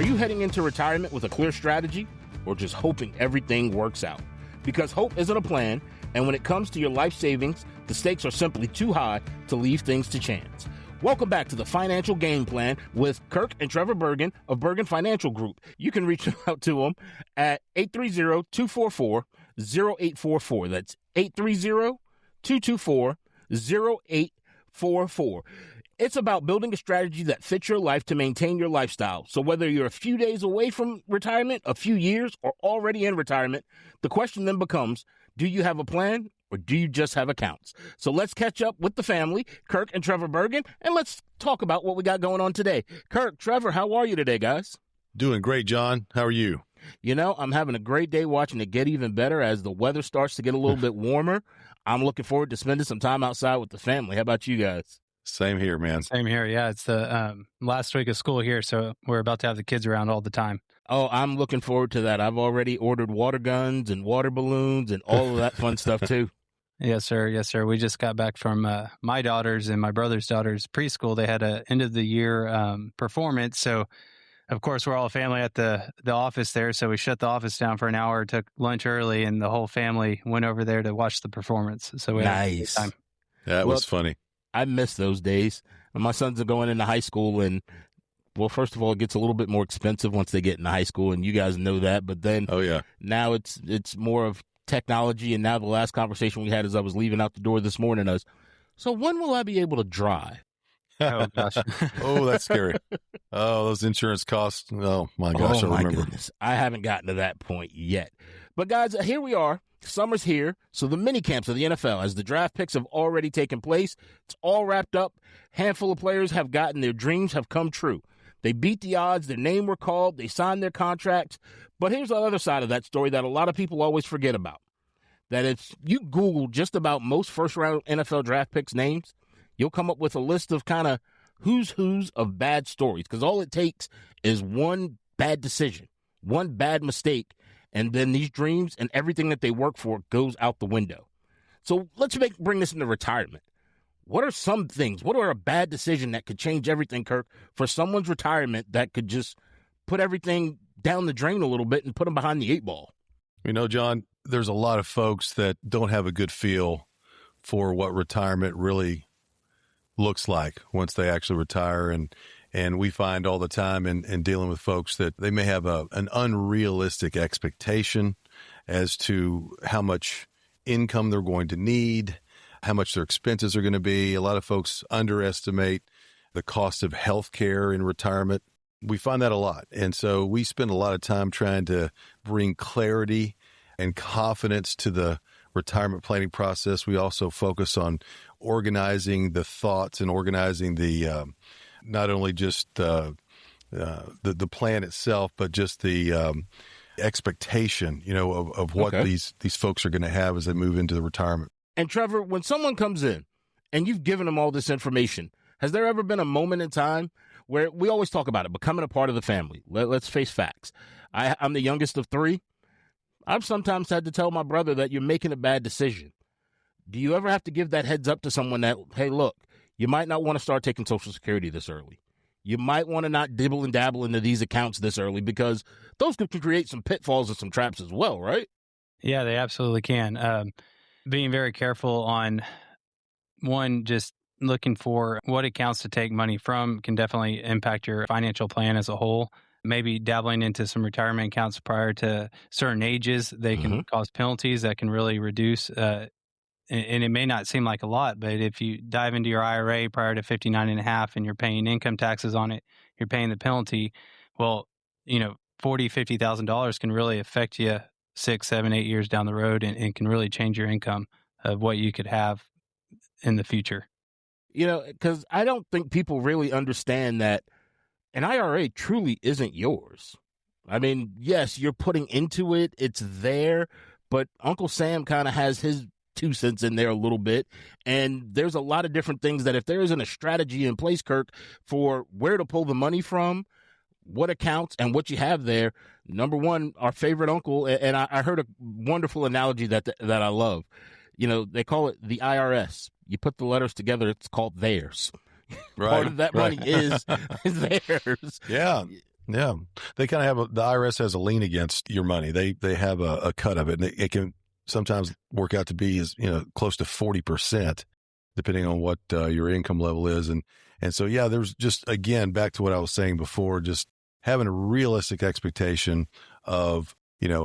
Are you heading into retirement with a clear strategy or just hoping everything works out? Because hope isn't a plan, and when it comes to your life savings, the stakes are simply too high to leave things to chance. Welcome back to the Financial Game Plan with Kirk and Trevor Bergen of Bergen Financial Group. You can reach out to them at 830-244-0844. That's 830-224-0844. It's about building a strategy that fits your life to maintain your lifestyle. So whether you're a few days away from retirement, a few years, or already in retirement, the question then becomes, do you have a plan or do you just have accounts? So let's catch up with the family, Kirk and Trevor Bergen, and let's talk about what we got going on today. Kirk, Trevor, how are you today, guys? Doing great, John. How are you? You know, I'm having a great day watching it get even better as the weather starts to get a little bit warmer. I'm looking forward to spending some time outside with the family. How about you guys? Same here, man. Same here. Yeah, it's the last week of school here, so we're about to have the kids around all the time. Oh, I'm looking forward to that. I've already ordered water guns and water balloons and all of that fun stuff, too. Yes, sir. Yes, sir. We just got back from my daughter's and my brother's daughter's preschool. They had a end-of-the-year performance, so of course, we're all a family at the office there, so we shut the office down for an hour, took lunch early, and the whole family went over there to watch the performance. So we had a good time. That was funny. I miss those days. My sons are going into high school, and, well, first of all, it gets a little bit more expensive once they get into high school, and you guys know that. But then now it's more of technology, and now the last conversation we had as I was leaving out the door this morning was, so when will I be able to drive? Oh, gosh. Oh, that's scary. Oh, those insurance costs. Oh, my gosh, I remember. Goodness. I haven't gotten to that point yet. But, guys, here we are. Summer's here, so the mini camps of the NFL, as the draft picks have already taken place, it's all wrapped up. Handful of players have gotten their dreams have come true. They beat the odds, their name were called, they signed their contracts. But here's the other side of that story that a lot of people always forget about. That if you Google just about most first-round NFL draft picks' names, you'll come up with a list of kind of who's of bad stories, because all it takes is one bad decision, one bad mistake, and then these dreams and everything that they work for goes out the window. So let's bring this into retirement. What are some things? What are a bad decision that could change everything, Kirk, for someone's retirement that could just put everything down the drain a little bit and put them behind the eight ball? You know, John, there's a lot of folks that don't have a good feel for what retirement really looks like once they actually retire. And we find all the time in dealing with folks that they may have an unrealistic expectation as to how much income they're going to need, how much their expenses are going to be. A lot of folks underestimate the cost of health care in retirement. We find that a lot. And so we spend a lot of time trying to bring clarity and confidence to the retirement planning process. We also focus on organizing the thoughts and organizing the not only just the plan itself, but just the expectation, of what these folks are going to have as they move into the retirement. And Trevor, when someone comes in and you've given them all this information, has there ever been a moment in time where we always talk about it, becoming a part of the family? Let's face facts. I'm the youngest of three. I've sometimes had to tell my brother that you're making a bad decision. Do you ever have to give that heads up to someone that, hey, look, you might not want to start taking Social Security this early. You might want to not dibble and dabble into these accounts this early, because those could create some pitfalls and some traps as well, right? Yeah, they absolutely can. Being very careful on, one, just looking for what accounts to take money from can definitely impact your financial plan as a whole. Maybe dabbling into some retirement accounts prior to certain ages, they can cause penalties that can really reduce and it may not seem like a lot, but if you dive into your IRA prior to 59 and a half and you're paying income taxes on it, you're paying the penalty. Well, $40,000, $50,000 can really affect you 6, 7, 8 years down the road and can really change your income of what you could have in the future. Because I don't think people really understand that an IRA truly isn't yours. I mean, yes, you're putting into it, it's there, but Uncle Sam kind of has his 2 cents in there a little bit. And there's a lot of different things that if there isn't a strategy in place, Kirk, for where to pull the money from, what accounts and what you have there. Number one, our favorite uncle, and I heard a wonderful analogy that I love. They call it the IRS. You put the letters together, it's called theirs. Right. Part of that money is theirs. Yeah. Yeah. They kind of have the IRS has a lien against your money. They have a cut of it, and it can sometimes work out to be close to 40%, depending on what your income level is. And so, yeah, there's just, again, back to what I was saying before, just having a realistic expectation of,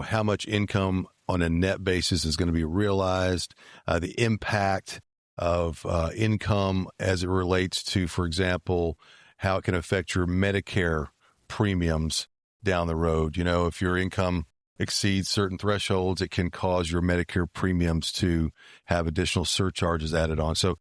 how much income on a net basis is going to be realized, the impact of income as it relates to, for example, how it can affect your Medicare premiums down the road. If your income exceeds certain thresholds, it can cause your Medicare premiums to have additional surcharges added on. So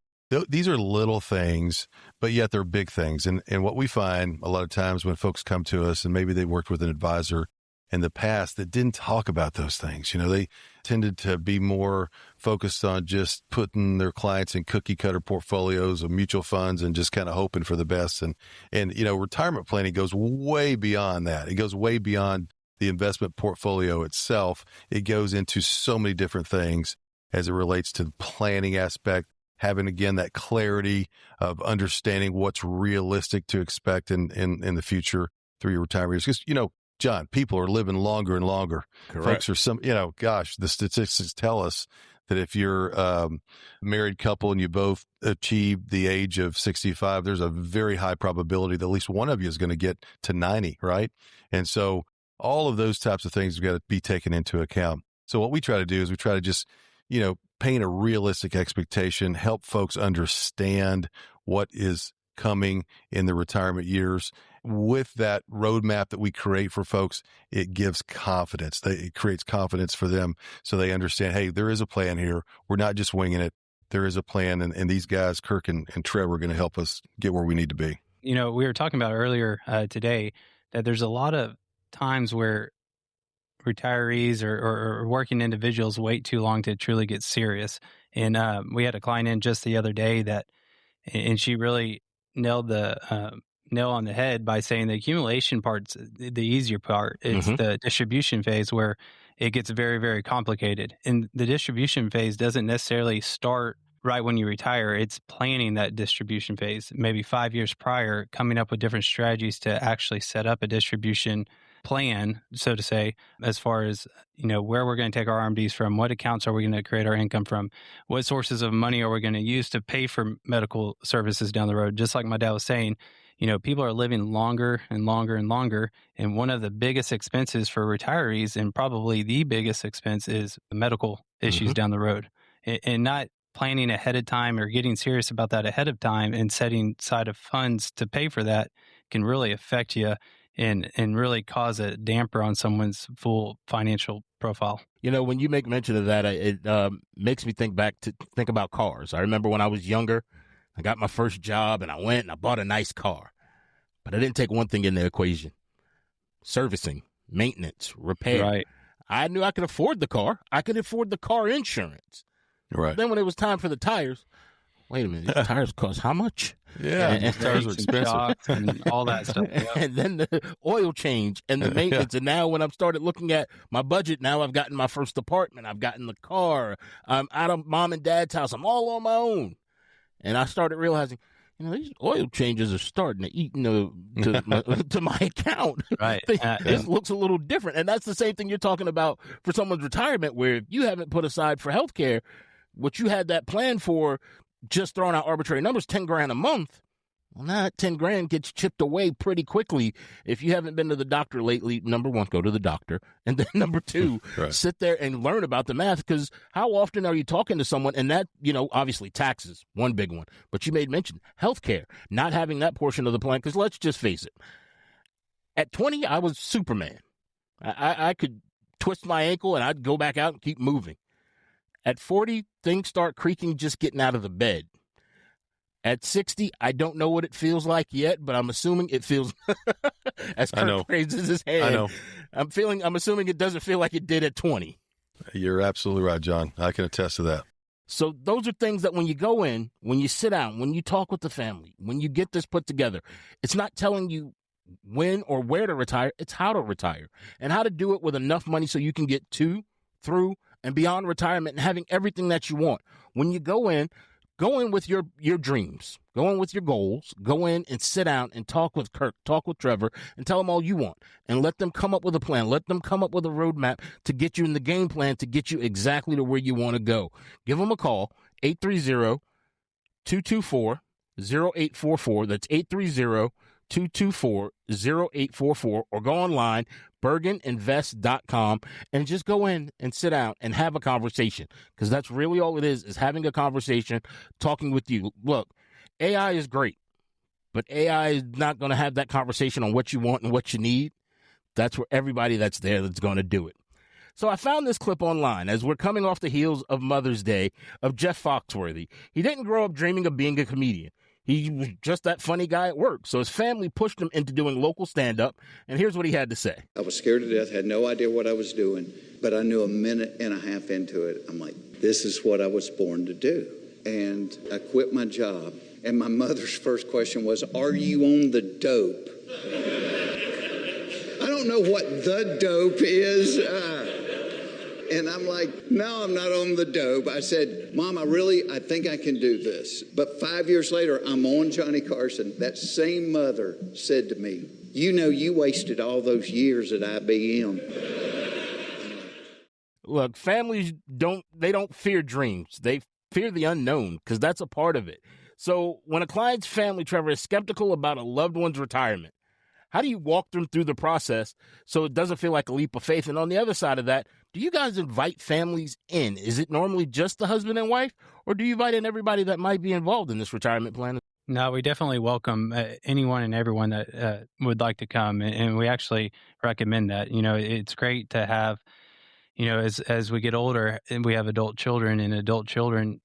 these are little things, but yet they're big things. And what we find a lot of times when folks come to us, and maybe they worked with an advisor in the past that didn't talk about those things. They tended to be more focused on just putting their clients in cookie cutter portfolios of mutual funds and just kind of hoping for the best. And retirement planning goes way beyond that. It goes way beyond the investment portfolio itself. It goes into so many different things as it relates to the planning aspect, having, again, that clarity of understanding what's realistic to expect in the future through your retirement years. Because, John, people are living longer and longer. Correct. Folks are the statistics tell us that if you're a married couple and you both achieve the age of 65, there's a very high probability that at least one of you is going to get to 90, right? And so all of those types of things have got to be taken into account. So what we try to do is we try to just, paint a realistic expectation, help folks understand what is coming in the retirement years. With that roadmap that we create for folks, it gives confidence. It creates confidence for them so they understand, hey, there is a plan here. We're not just winging it. There is a plan, and these guys, Kirk and Trevor, are going to help us get where we need to be. We were talking about earlier today that there's a lot of times where retirees or working individuals wait too long to truly get serious. And we had a client in just the other day and she really nailed the nail on the head by saying the accumulation part's the easier part. It's the distribution phase where it gets very, very complicated. And the distribution phase doesn't necessarily start right when you retire. It's planning that distribution phase, maybe 5 years prior, coming up with different strategies to actually set up a distribution plan, so to say, as far as, where we're going to take our RMDs from, what accounts are we going to create our income from, what sources of money are we going to use to pay for medical services down the road. Just like my dad was saying, people are living longer and longer and longer. And one of the biggest expenses for retirees, and probably the biggest expense, is medical issues down the road. And not planning ahead of time or getting serious about that ahead of time and setting aside of funds to pay for that can really affect you and really cause a damper on someone's full financial profile. When you make mention of that, it makes me think about cars. I remember when I was younger, I got my first job and I went and I bought a nice car. But I didn't take one thing in the equation: servicing, maintenance, repair. Right. I knew I could afford the car. I could afford the car insurance. Right. Then when it was time for the tires, wait a minute, these tires cost how much? Yeah, and tires are expensive. And all that stuff. Yeah. And then the oil change and the maintenance. And now when I've started looking at my budget, now I've gotten my first apartment. I've gotten the car. I'm out of mom and dad's house. I'm all on my own. And I started realizing, these oil changes are starting to eat into to my account. Right. This looks a little different. And that's the same thing you're talking about for someone's retirement, where you haven't put aside for health care what you had that plan for, just throwing out arbitrary numbers, $10,000 a month. Well, now that $10,000 gets chipped away pretty quickly. If you haven't been to the doctor lately, number one, go to the doctor. And then number two, right. Sit there and learn about the math. Because how often are you talking to someone? And that, obviously taxes, one big one. But you made mention healthcare, not having that portion of the plan. Because let's just face it. At 20, I was Superman. I could twist my ankle and I'd go back out and keep moving. At 40, things start creaking just getting out of the bed. At 60, I don't know what it feels like yet, but I'm assuming it feels, as Kirk raises his hand, I know. I'm assuming it doesn't feel like it did at 20. You're absolutely right, John. I can attest to that. So those are things that when you go in, when you sit down, when you talk with the family, when you get this put together, it's not telling you when or where to retire, it's how to retire and how to do it with enough money so you can get to, through, and beyond retirement and having everything that you want. When you go in, Go in with your dreams. Go in with your goals. Go in and sit down and talk with Kirk, talk with Trevor, and tell them all you want. And let them come up with a plan. Let them come up with a roadmap to get you in the game plan to get you exactly to where you want to go. Give them a call, 830-224-0844. That's 830-224-0844. Or go online, bergeninvest.com, and just go in and sit down and have a conversation, because that's really all it is having a conversation, talking with you. Look, AI is great, but AI is not going to have that conversation on what you want and what you need. That's where everybody that's there that's going to do it. So I found this clip online as we're coming off the heels of Mother's Day of Jeff Foxworthy. He didn't grow up dreaming of being a comedian. He was just that funny guy at work. So his family pushed him into doing local stand-up, and here's what he had to say. I was scared to death, had no idea what I was doing, but I knew a minute and a half into it, I'm like, this is what I was born to do. And I quit my job, and my mother's first question was, are you on the dope? I don't know what the dope is. And I'm like, no, I'm not on the dope. I said, Mom, I think I can do this. But 5 years later, I'm on Johnny Carson. That same mother said to me, you know, you wasted all those years at IBM. Look, families don't fear dreams. They fear the unknown, because that's a part of it. So when a client's family, Trevor, is skeptical about a loved one's retirement, how do you walk them through the process so it doesn't feel like a leap of faith? And on the other side of that, do you guys invite families in? Is it normally just the husband and wife, or do you invite in everybody that might be involved in this retirement plan? No, we definitely welcome anyone and everyone that would like to come, and we actually recommend that. You know, it's great to have, you know, as we get older and we have adult children,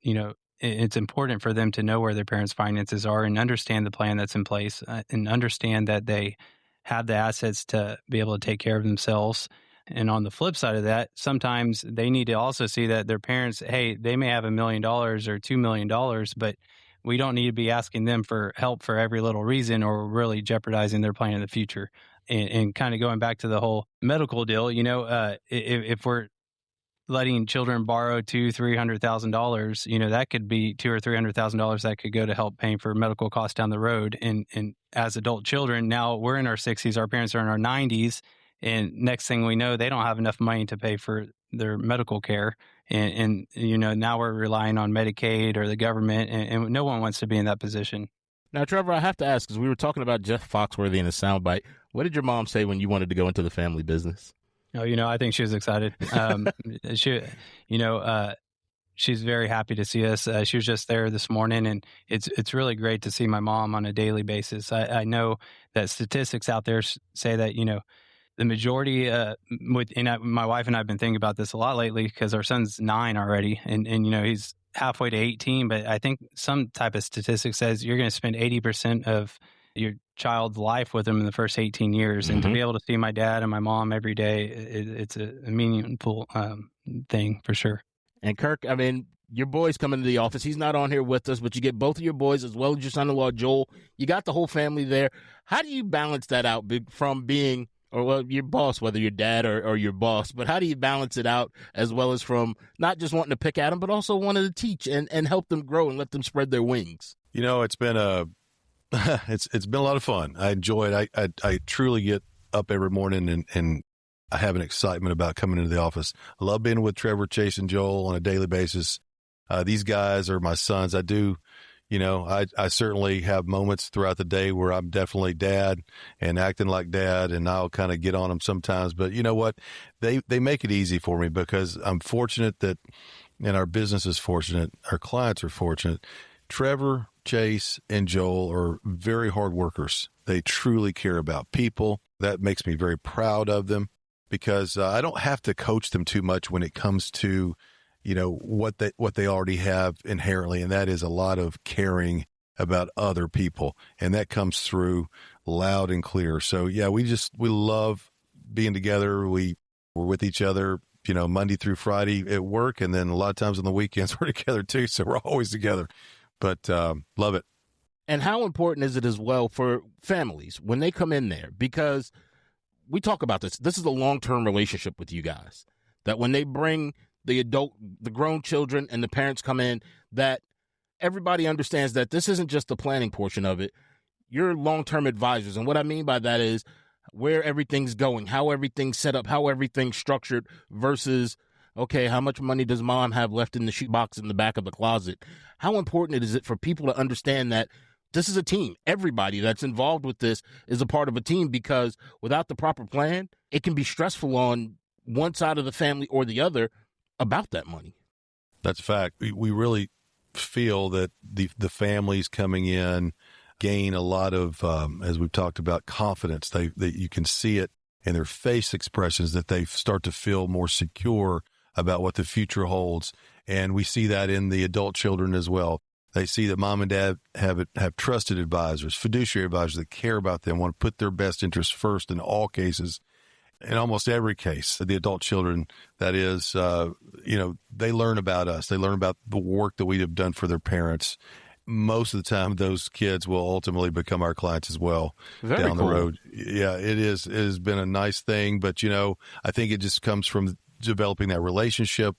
you know, it's important for them to know where their parents' finances are and understand the plan that's in place and understand that they have the assets to be able to take care of themselves. And on the flip side of that, sometimes they need to also see that their parents, hey, they may have $1 million or $2 million, but we don't need to be asking them for help for every little reason or really jeopardizing their plan in the future. And kind of going back to the whole medical deal, you know, if we're letting children borrow $200,000-$300,000, you know, that could be $200,000 or $300,000 that could go to help paying for medical costs down the road. And as adult children, now we're in our 60s, our parents are in our 90s, and next thing we know, they don't have enough money to pay for their medical care. And you know, now we're relying on Medicaid or the government, and no one wants to be in that position. Now, Trevor, I have to ask, because we were talking about Jeff Foxworthy in a soundbite. What did your mom say when you wanted to go into the family business? Oh, you know, I think she was excited. She's very happy to see us. She was just there this morning, and it's really great to see my mom on a daily basis. I know that statistics out there say that, you know, the majority, my wife and I have been thinking about this a lot lately because our son's 9 already, and you know, he's halfway to 18, but I think some type of statistic says you're going to spend 80% of your child's life with them in the first 18 years. And to be able to see my dad and my mom every day, it's a meaningful thing for sure. And Kirk, I mean, your boy's coming to the office. He's not on here with us, but you get both of your boys as well as your son-in-law, Joel. You got the whole family there. How do you balance that out from being, or well, your boss, whether your dad or your boss, but how do you balance it out as well as from not just wanting to pick at them, but also wanting to teach and help them grow and let them spread their wings? You know, it's been it's been a lot of fun. I enjoy it. I truly get up every morning and I have an excitement about coming into the office. I love being with Trevor, Chase, and Joel on a daily basis. These guys are my sons. I do, you know, I certainly have moments throughout the day where I'm definitely dad and acting like dad, and I'll kind of get on them sometimes. But you know what? They make it easy for me because I'm fortunate that, and our business is fortunate, our clients are fortunate. Trevor, Chase, and Joel are very hard workers. They truly care about people. That makes me very proud of them because I don't have to coach them too much when it comes to, you know, what they already have inherently, and that is a lot of caring about other people, and that comes through loud and clear. So yeah, we love being together. We're with each other, you know, Monday through Friday at work, and then a lot of times on the weekends we're together too. So we're always together. But love it. And how important is it as well for families when they come in there? Because we talk about this. This is a long-term relationship with you guys. That when they bring the grown children and the parents come in, that everybody understands that this isn't just the planning portion of it. You're long-term advisors. And what I mean by that is where everything's going, how everything's set up, how everything's structured versus, okay, how much money does mom have left in the shoebox in the back of the closet? How important is it for people to understand that this is a team? Everybody that's involved with this is a part of a team, because without the proper plan, it can be stressful on one side of the family or the other about that money. That's a fact. We really feel that the families coming in gain a lot of, as we've talked about, confidence. That you can see it in their face expressions, that they start to feel more secure about what the future holds. And we see that in the adult children as well. They see that mom and dad have trusted advisors, fiduciary advisors that care about them, want to put their best interests first in all cases. In almost every case, the adult children, that is, they learn about us. They learn about the work that we have done for their parents. Most of the time, those kids will ultimately become our clients as well. Very down cool. the road. Yeah, it is. It has been a nice thing, but I think it just comes from developing that relationship.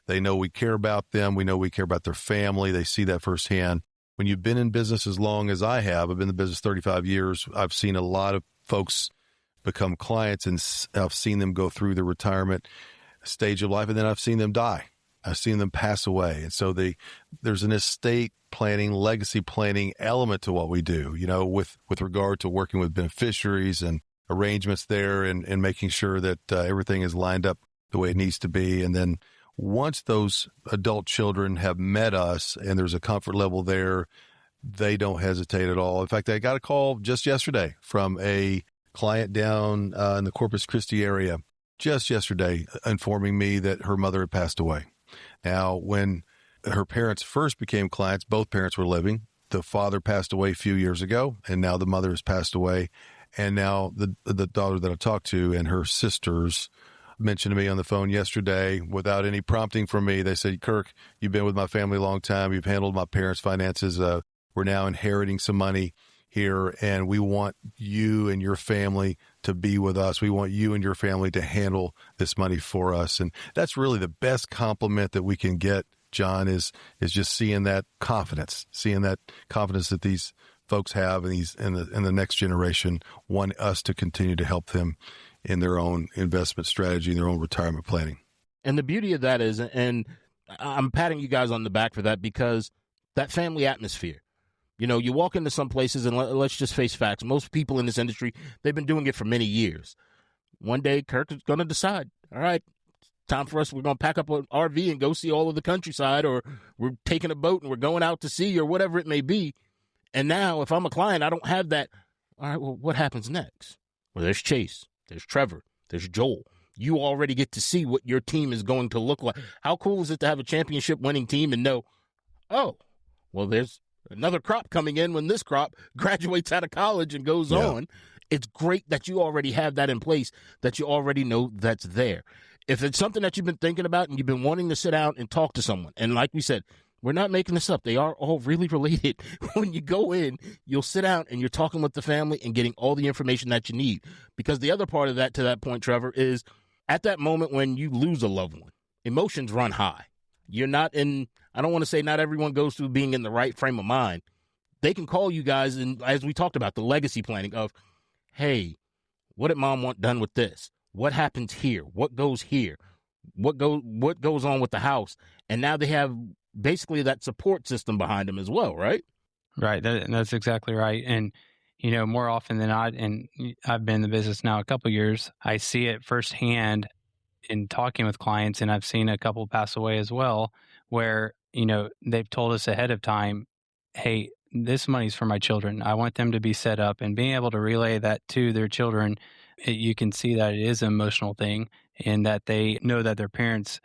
They know we care about them. We know we care about their family. They see that firsthand. When you've been in business as long as I have, I've been in the business 35 years. I've seen a lot of folks become clients, and I've seen them go through the retirement stage of life, and then I've seen them die. I've seen them pass away. And so there's an estate planning, legacy planning element to what we do, with regard to working with beneficiaries and arrangements there, and making sure that everything is lined up the way it needs to be. And then once those adult children have met us and there's a comfort level there, they don't hesitate at all. In fact, I got a call just yesterday from a client down in the Corpus Christi area just yesterday, informing me that her mother had passed away. Now, when her parents first became clients, both parents were living. The father passed away a few years ago, and now the mother has passed away. And now the daughter that I talked to and her sisters mentioned to me on the phone yesterday, without any prompting from me, they said, "Kirk, you've been with my family a long time. You've handled my parents' finances. We're now inheriting some money here, and we want you and your family to be with us. We want you and your family to handle this money for us." And that's really the best compliment that we can get, John, is just seeing that confidence that these folks have, and the next generation want us to continue to help them in their own investment strategy, in their own retirement planning. And the beauty of that is, and I'm patting you guys on the back for that, because that family atmosphere. You walk into some places, and let's just face facts. Most people in this industry, they've been doing it for many years. One day, Kirk is going to decide, all right, time for us. We're going to pack up an RV and go see all of the countryside, or we're taking a boat and we're going out to sea, or whatever it may be. And now, if I'm a client, I don't have that. All right, well, what happens next? Well, there's Chase, there's Trevor, there's Joel. You already get to see what your team is going to look like. How cool is it to have a championship-winning team and know, oh, well, there's another crop coming in when this crop graduates out of college and goes on. It's great that you already have that in place, that you already know that's there. If it's something that you've been thinking about and you've been wanting to sit down and talk to someone, and like we said, we're not making this up. They are all really related. When you go in, you'll sit down and you're talking with the family and getting all the information that you need. Because the other part of that, to that point, Trevor, is at that moment when you lose a loved one, emotions run high. You're not in, I don't want to say not everyone goes through being in the right frame of mind. They can call you guys, and as we talked about, the legacy planning of, hey, what did mom want done with this? What happens here? What goes here? What goes on with the house? And now they have basically that support system behind them as well, right? Right. That's exactly right. And, more often than not, and I've been in the business now a couple of years, I see it firsthand in talking with clients, and I've seen a couple pass away as well, where, they've told us ahead of time, hey, this money's for my children. I want them to be set up, and being able to relay that to their children, you can see that it is an emotional thing, and that they know that their parents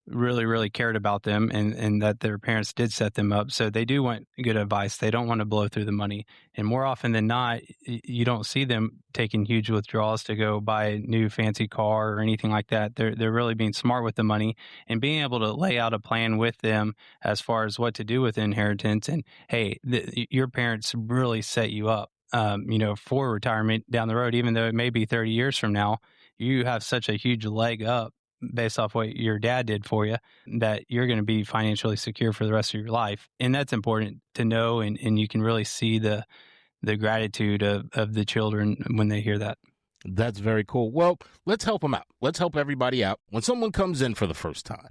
really, really cared about them, and that their parents did set them up. So they do want good advice. They don't want to blow through the money. And more often than not, you don't see them taking huge withdrawals to go buy a new fancy car or anything like that. They're really being smart with the money and being able to lay out a plan with them as far as what to do with inheritance. And hey, your parents really set you up, for retirement down the road, even though it may be 30 years from now. You have such a huge leg up based off what your dad did for you, that you're going to be financially secure for the rest of your life. And that's important to know. And you can really see the gratitude of the children when they hear that. That's very cool. Well, let's help them out. Let's help everybody out. When someone comes in for the first time,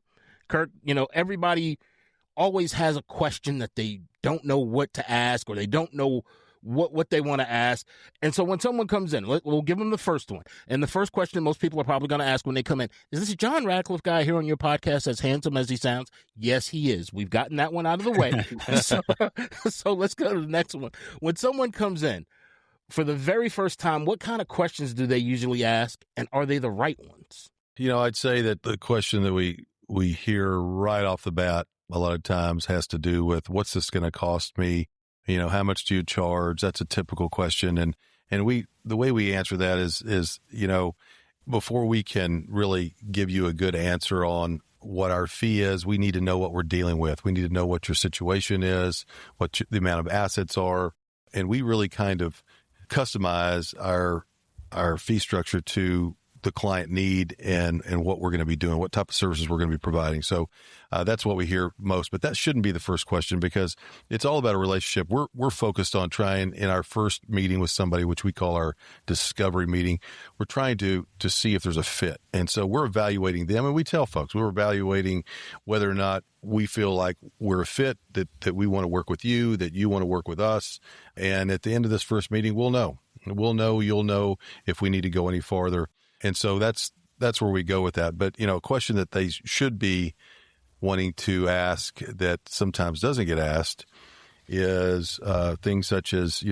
Kirk, everybody always has a question that they don't know what to ask, or they don't know what they want to ask. And so when someone comes in, we'll give them the first one. And the first question most people are probably going to ask when they come in, is this John Radcliffe guy here on your podcast as handsome as he sounds? Yes, he is. We've gotten that one out of the way. So let's go to the next one. When someone comes in for the very first time, what kind of questions do they usually ask, and are they the right ones? I'd say that the question that we hear right off the bat a lot of times has to do with, what's this going to cost me? How much do you charge? That's a typical question. And the way we answer that is, before we can really give you a good answer on what our fee is, we need to know what we're dealing with. We need to know what your situation is, what the amount of assets are. And we really kind of customize our fee structure to the client need and what we're going to be doing, what type of services we're going to be providing. So that's what we hear most, but that shouldn't be the first question, because it's all about a relationship. We're focused on trying, in our first meeting with somebody, which we call our discovery meeting, we're trying to see if there's a fit. And so we're evaluating them, and we tell folks we're evaluating whether or not we feel like we're a fit, that we want to work with you, that you want to work with us. And at the end of this first meeting, you'll know if we need to go any farther. And so that's where we go with that. But, a question that they should be wanting to ask that sometimes doesn't get asked is things such as,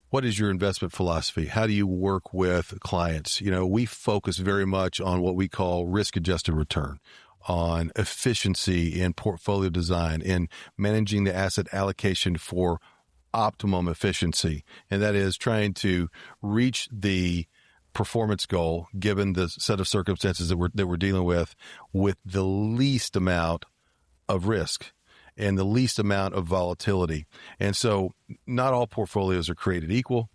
what is your investment philosophy? How do you work with clients? We focus very much on what we call risk-adjusted return, on efficiency in portfolio design, in managing the asset allocation for optimum efficiency. And that is trying to reach the performance goal, given the set of circumstances that we're dealing with the least amount of risk and the least amount of volatility. And so not all portfolios are created equal.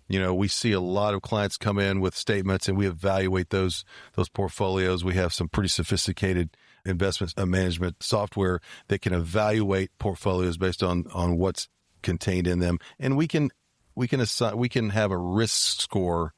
We see a lot of clients come in with statements, and we evaluate those portfolios. We have some pretty sophisticated investment management software that can evaluate portfolios based on what's contained in them. And we can have a risk score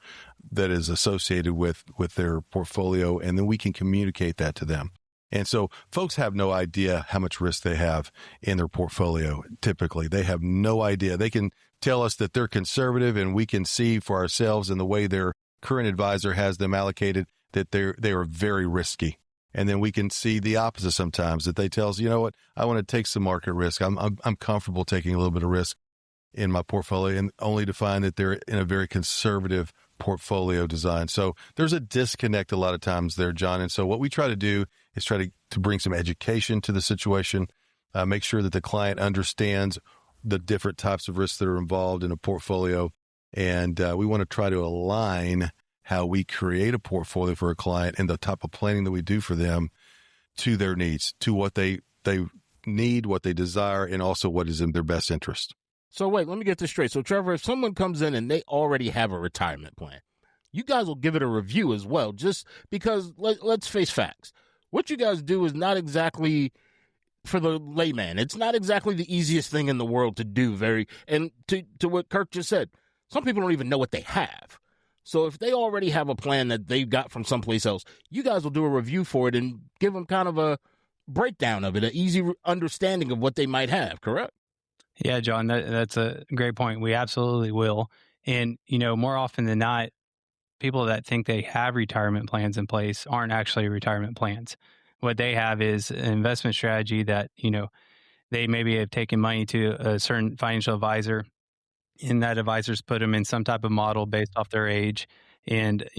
that is associated with their portfolio, and then we can communicate that to them. And so folks have no idea how much risk they have in their portfolio. Typically, they have no idea. They can tell us that they're conservative, and we can see for ourselves in the way their current advisor has them allocated that they are very risky. And then we can see the opposite sometimes, that they tell us, I want to take some market risk. I'm comfortable taking a little bit of risk in my portfolio, and only to find that they're in a very conservative portfolio design. So there's a disconnect a lot of times there, John. And so what we try to do is try to bring some education to the situation, make sure that the client understands the different types of risks that are involved in a portfolio. And we want to try to align how we create a portfolio for a client and the type of planning that we do for them to their needs, to what they need, what they desire, and also what is in their best interest. So wait, let me get this straight. So Trevor, if someone comes in and they already have a retirement plan, you guys will give it a review as well, just because let's face facts. What you guys do is not exactly, for the layman, it's not exactly the easiest thing in the world to do. And to what Kirk just said, some people don't even know what they have. So if they already have a plan that they got from someplace else, you guys will do a review for it and give them kind of a breakdown of it, an easy understanding of what they might have, correct? Yeah, John, that's a great point. We absolutely will. And, more often than not, people that think they have retirement plans in place aren't actually retirement plans. What they have is an investment strategy that, they maybe have taken money to a certain financial advisor, and that advisor's put them in some type of model based off their age. And,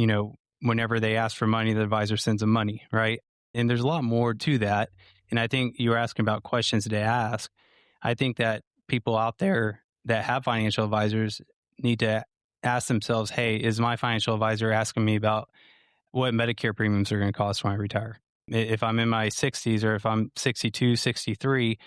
whenever they ask for money, the advisor sends them money, right? And there's a lot more to that. And I think you were asking about questions to ask. I think that people out there that have financial advisors need to ask themselves, hey, is my financial advisor asking me about what Medicare premiums are going to cost when I retire? If I'm in my 60s or if I'm 62, 63,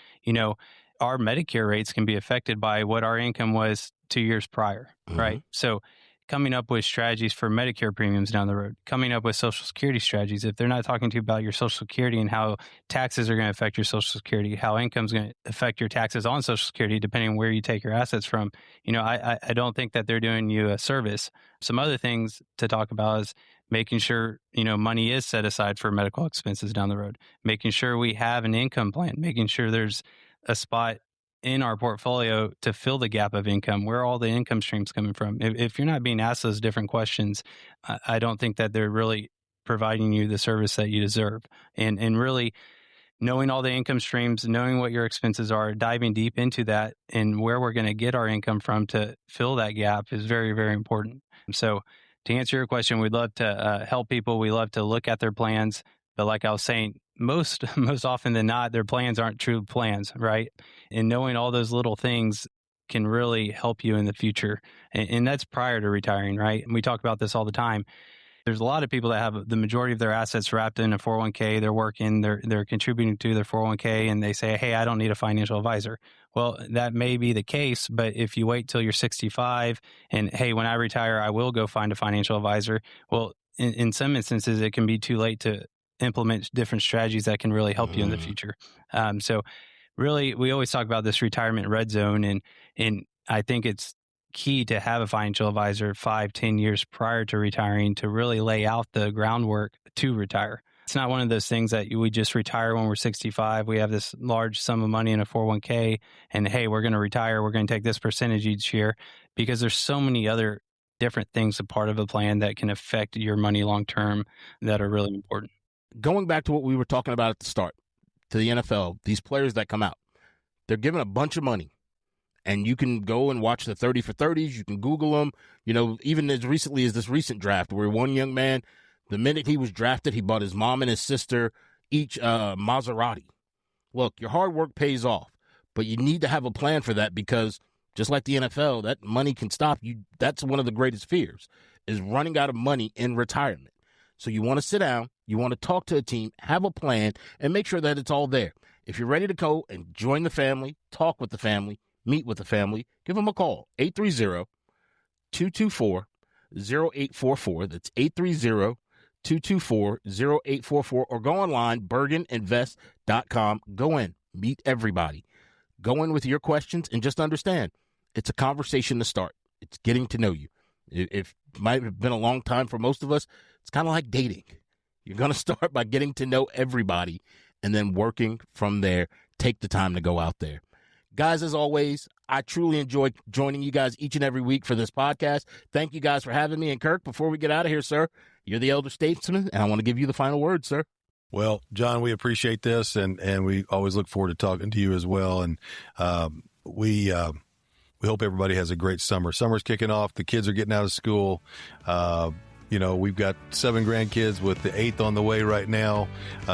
our Medicare rates can be affected by what our income was 2 years prior, right? So coming up with strategies for Medicare premiums down the road, coming up with Social Security strategies. If they're not talking to you about your Social Security and how taxes are going to affect your Social Security, how income is going to affect your taxes on Social Security, depending on where you take your assets from, I don't think that they're doing you a service. Some other things to talk about is making sure, money is set aside for medical expenses down the road, making sure we have an income plan, making sure there's a spot in our portfolio to fill the gap of income. Where are all the income streams coming from? If you're not being asked those different questions, I don't think that they're really providing you the service that you deserve. And really knowing all the income streams, knowing what your expenses are, diving deep into that and where we're going to get our income from to fill that gap is very, very important. So to answer your question, we'd love to help people. We love to look at their plans. But like I was saying, most often than not, their plans aren't true plans, right? And knowing all those little things can really help you in the future. And that's prior to retiring, right? And we talk about this all the time. There's a lot of people that have the majority of their assets wrapped in a 401k. They're working, they're contributing to their 401k, and they say, hey, I don't need a financial advisor. Well, that may be the case, but if you wait till you're 65 and, hey, when I retire, I will go find a financial advisor. Well, in some instances, it can be too late to implement different strategies that can really help you in the future. So really, we always talk about this retirement red zone, and I think it's key to have a financial advisor 5-10 years prior to retiring to really lay out the groundwork to retire. It's not one of those things that we just retire when we're 65. We have this large sum of money in a 401k and, hey, we're going to retire. We're going to take this percentage each year, because there's so many other different things a part of a plan that can affect your money long term that are really important. Going back to what we were talking about at the start, to the NFL, these players that come out, they're given a bunch of money. And you can go and watch the 30 for 30s. You can Google them. Even as recently as this recent draft, where one young man, the minute he was drafted, he bought his mom and his sister each Maserati. Look, your hard work pays off, but you need to have a plan for that, because just like the NFL, that money can stop you. That's one of the greatest fears, is running out of money in retirement. So you want to sit down, you want to talk to a team, have a plan, and make sure that it's all there. If you're ready to go and join the family, talk with the family, meet with the family, give them a call, 830-224-0844. That's 830-224-0844, or go online, bergeninvest.com. Go in, meet everybody. Go in with your questions, and just understand, it's a conversation to start. It's getting to know you. It might have been a long time for most of us. It's kind of like dating. You're going to start by getting to know everybody and then working from there. Take the time to go out there. Guys, as always, I truly enjoy joining you guys each and every week for this podcast. Thank you guys for having me. And Kirk, before we get out of here, sir, you're the elder statesman, and I want to give you the final word, sir. Well, John, we appreciate this, and we always look forward to talking to you as well. And we hope everybody has a great summer. Summer's kicking off. The kids are getting out of school. We've got 7 grandkids with the 8th on the way right now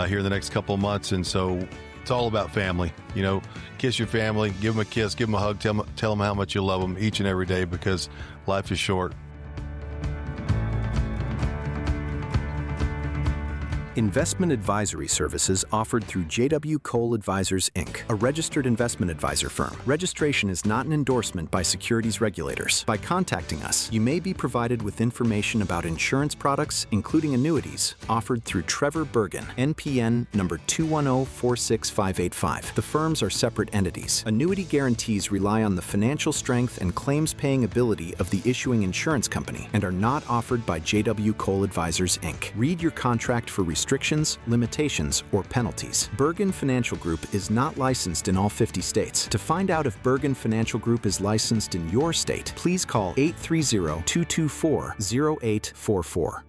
here in the next couple of months. And so it's all about family. Kiss your family, give them a kiss, give them a hug, tell them how much you love them each and every day, because life is short. Investment advisory services offered through J.W. Cole Advisors, Inc., a registered investment advisor firm. Registration is not an endorsement by securities regulators. By contacting us, you may be provided with information about insurance products, including annuities, offered through Trevor Bergen, NPN number 210-46585. The firms are separate entities. Annuity guarantees rely on the financial strength and claims-paying ability of the issuing insurance company and are not offered by J.W. Cole Advisors, Inc. Read your contract for restrictions, limitations, or penalties. Bergen Financial Group is not licensed in all 50 states. To find out if Bergen Financial Group is licensed in your state, please call 830-224-0844.